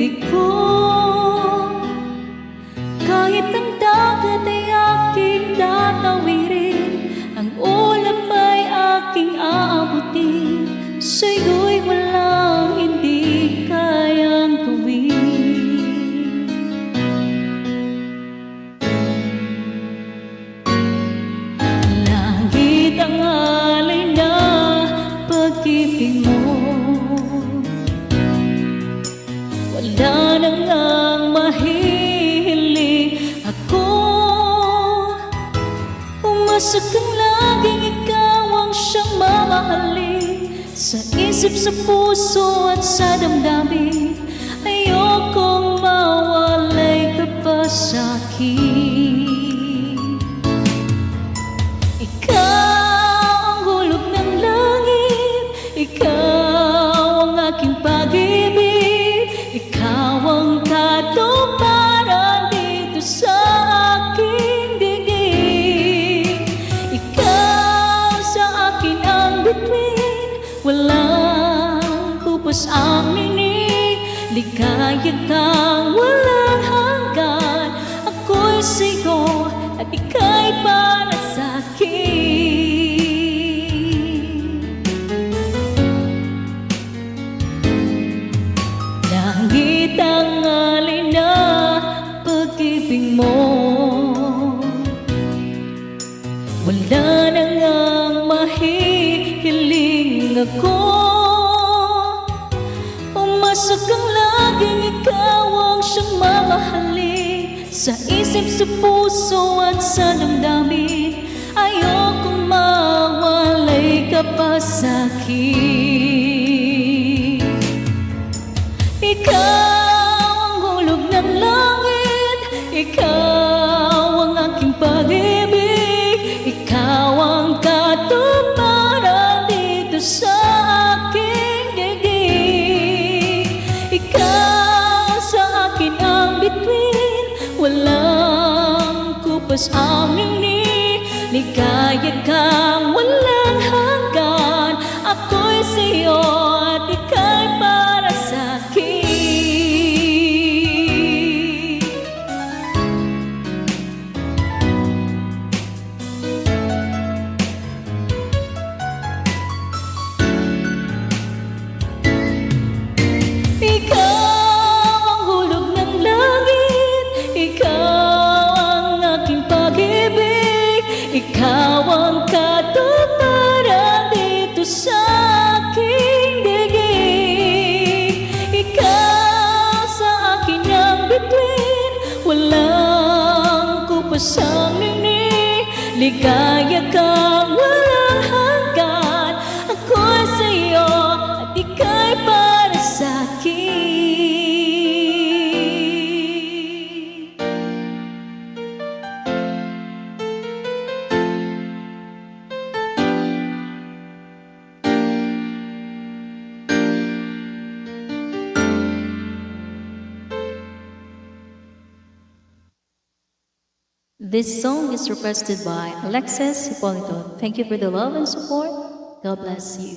pag-ibig ko. Kahit ang dagat ay aking tatawirin, ang ulap ay aking aabutin, sa'yo'y walang hindi kayang gawin. Langit ang alay na pag-ibig mo, wala na ngang mahihiling ako. Pumasok kang laging ikaw ang siyang mamahalin, sa isip, sa puso at sa damdamin. Ayokong mawalay ka pa sa'kin. Ikaw ang hulog ng langit, ikaw ang aking pag-ibig, ikaw ang katuparan dito sa aking digdig. Ikaw sa akin ang bituin, walang pupos ang ninig. Ligaya kang walang hanggan, ako'y sa'yo at ika'y para sa'kin. Langit ang alay na pag-ibig mo, wala na ngang mahihiling ako. Pumasok kang laging ikaw ang siyang mamahalin, sa isip, sa puso at sa damdamin. Ayokong mawalay ka pa sa'kin. Ikaw ang hulog ng langit, ikaw ang aking pag-ibig, ikaw ang katuparan dito sa aking digdig. Ikaw sa akin ang bituin, walang kupas ang ningning. Ligaya kang walang hanggan, ako'y sa'yo at ika'y para sa'kin. Ikaw ang hulog ng langit, ikaw ang aking pag-ibig, ikaw ang katuparan dito sa aking digdig. Ikaw sa akin ang bituin, walang kupas ang ningning. Ligaya kang walang hanggan, ako'y sa'yo at ika'y para sa'kin. This song is requested by Alexis Hipólito. Thank you for the love and support. God bless you.